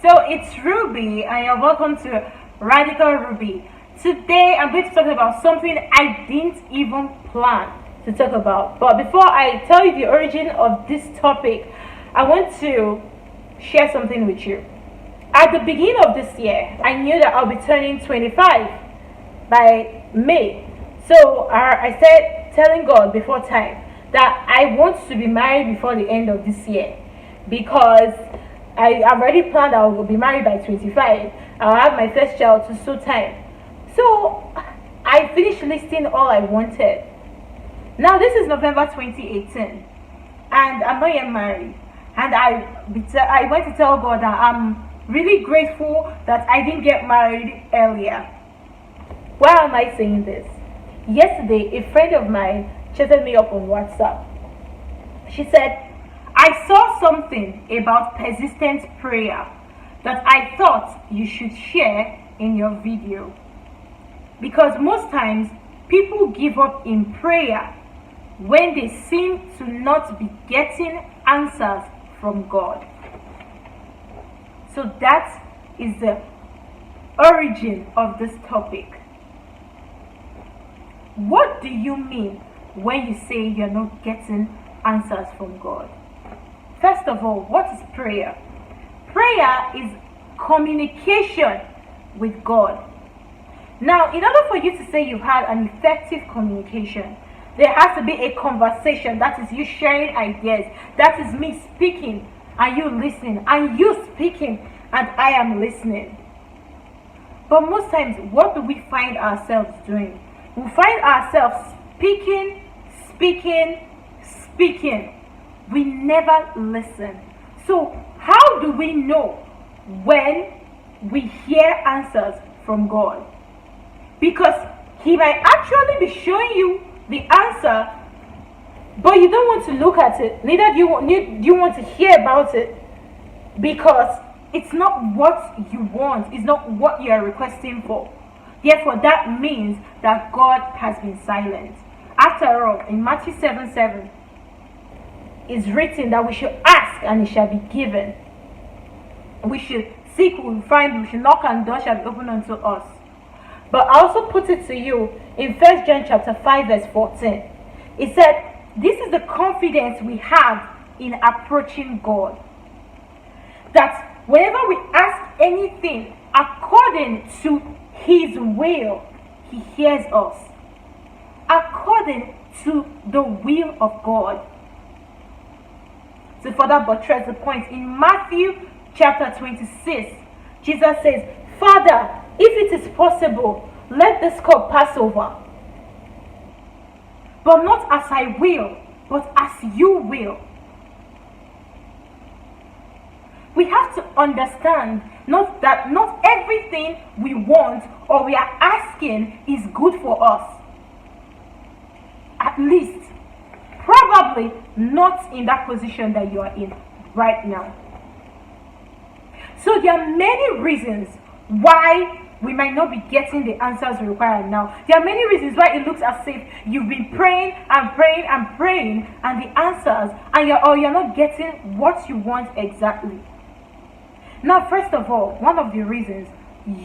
So it's Ruby, and you're welcome to Radical Ruby. Today I'm going to talk about something I didn't even plan to talk about. But before I tell you the origin of this topic, I want to share something with you. At the beginning of this year, I knew that I'll be turning 25 by May. So I said, telling God before time that I want to be married before the end of this year, because I've already planned I will be married by 25. I'll have my first child to suit time. So I finished listing all I wanted. Now this is November 2018, and I'm not yet married. And I went to tell God that I'm really grateful that I didn't get married earlier. Why am I saying this? Yesterday, a friend of mine chatted me up on WhatsApp. She said, I saw something about persistent prayer that I thought you should share in your video. Because most times, people give up in prayer when they seem to not be getting answers from God. So that is the origin of this topic. What do you mean when you say you're not getting answers from God? First of all, what is prayer? Prayer is communication with God. Now, in order for you to say you've had an effective communication, there has to be a conversation. That is you sharing ideas. That is me speaking and you listening, and you speaking and I am listening. But most times, what do we find ourselves doing? We find ourselves speaking. We never listen. So how do we know when we hear answers from God? Because He might actually be showing you the answer, but you don't want to look at it. Neither do you want to hear about it, because it's not what you want. It's not what you are requesting for. Therefore, that means that God has been silent. After all, in Matthew 7:7, it's written that we should ask and it shall be given. We should seek, we will find, we should knock and the door shall be opened unto us. But I also put it to you in 1 John chapter 5 verse 14. It said, this is the confidence we have in approaching God, that whenever we ask anything according to His will, He hears us. According to the will of God. To further buttress the point, in Matthew chapter 26, Jesus says, Father, if it is possible, let this cup pass over. But not as I will, but as you will. We have to understand that not everything we want or we are asking is good for us. At least, probably not in that position that you are in right now. So there are many reasons why we might not be getting the answers we require now. There are many reasons why it looks as if you've been praying and the answers, and you're not getting what you want exactly. Now, first of all, one of the reasons,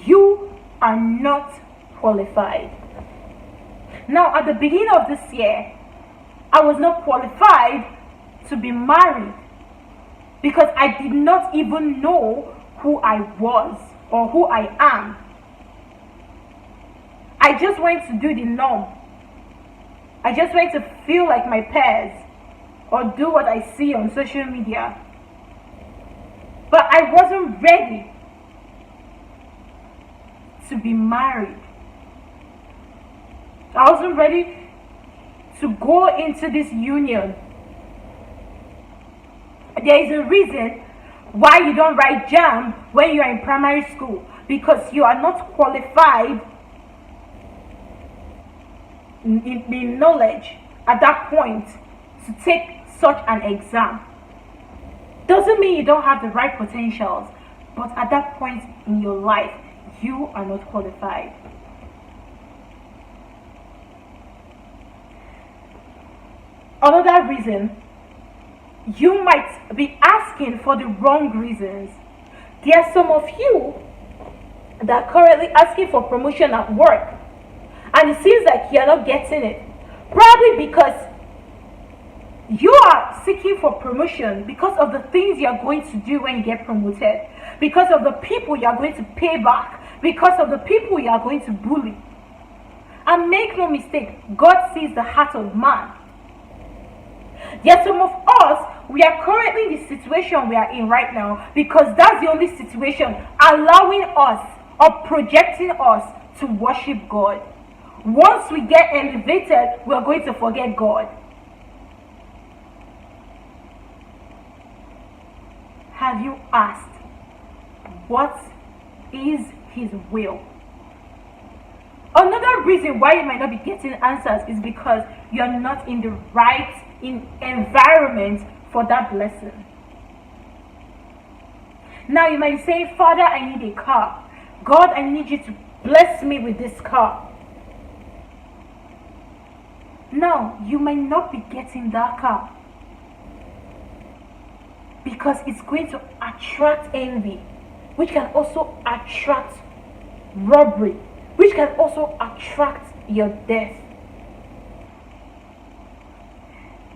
you are not qualified. Now, at the beginning of this year, I was not qualified to be married because I did not even know who I was or who I am. I just went to do the norm. I just went to feel like my peers or do what I see on social media. But I wasn't ready to be married. I wasn't ready to go into this union. There is a reason why you don't write JAMB when you are in primary school, because you are not qualified in knowledge at that point to take such an exam. Doesn't mean you don't have the right potentials, but at that point in your life, you are not qualified. Another reason, you might be asking for the wrong reasons. There are some of you that are currently asking for promotion at work, and it seems like you're not getting it. Probably because you are seeking for promotion because of the things you are going to do when you get promoted, because of the people you are going to pay back, because of the people you are going to bully. And make no mistake, God sees the heart of man. Yet some of us, we are currently in the situation we are in right now because that's the only situation allowing us or projecting us to worship God. Once we get elevated, we are going to forget God. Have you asked, what is His will? Another reason why you might not be getting answers is because you're not in the right environment for that blessing. Now you might be saying, Father, I need a car. God, I need you to bless me with this car. Now, you might not be getting that car because it's going to attract envy, which can also attract robbery, which can also attract your death.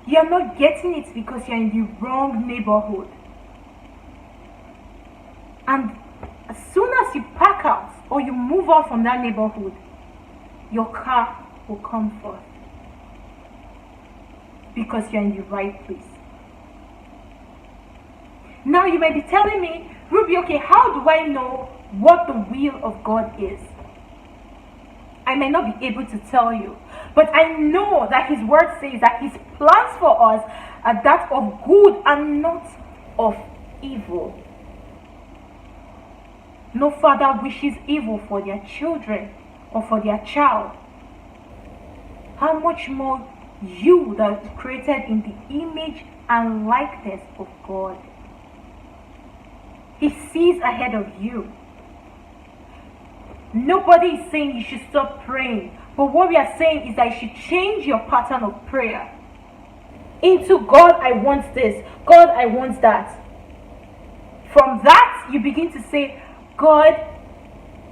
You're not getting it because you're in the wrong neighborhood. And as soon as you pack out or you move out from that neighborhood, your car will come forth because you're in the right place. Now you might be telling me, Ruby, okay, how do I know what the will of God is? I may not be able to tell you, but I know that His word says that His plans for us are that of good and not of evil. No father wishes evil for their children or for their child. How much more you that are created in the image and likeness of God? He sees ahead of you. Nobody is saying you should stop praying, but what we are saying is that you should change your pattern of prayer into, God, I want this, God, I want that. From that, you begin to say, God,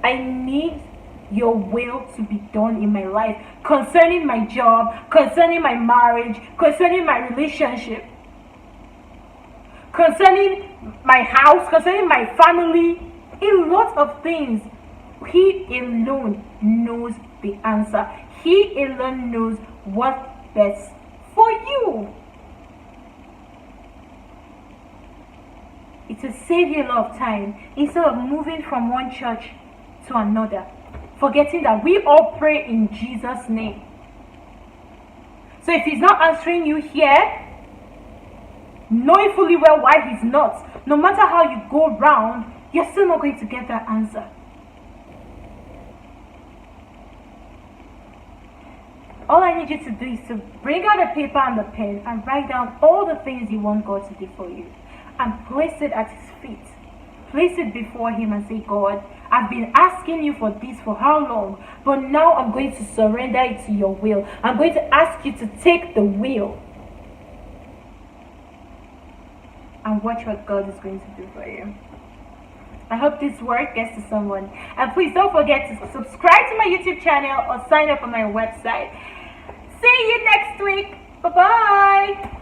I need your will to be done in my life, concerning my job, concerning my marriage, concerning my relationship, concerning my house, concerning my family, a lot of things. He alone knows the answer. He alone knows what's best for you. It will save you a lot of time instead of moving from one church to another, forgetting that we all pray in Jesus' name. So if He's not answering you here, knowing fully well why He's not, no matter how you go round, you're still not going to get that answer. All I need you to do is to bring out a paper and a pen and write down all the things you want God to do for you and place it at His feet. Place it before Him and say, God, I've been asking you for this for how long? But now I'm going to surrender it to your will. I'm going to ask you to take the wheel. And watch what God is going to do for you. I hope this word gets to someone. And please don't forget to subscribe to my YouTube channel or sign up on my website. See you next week. Bye-bye.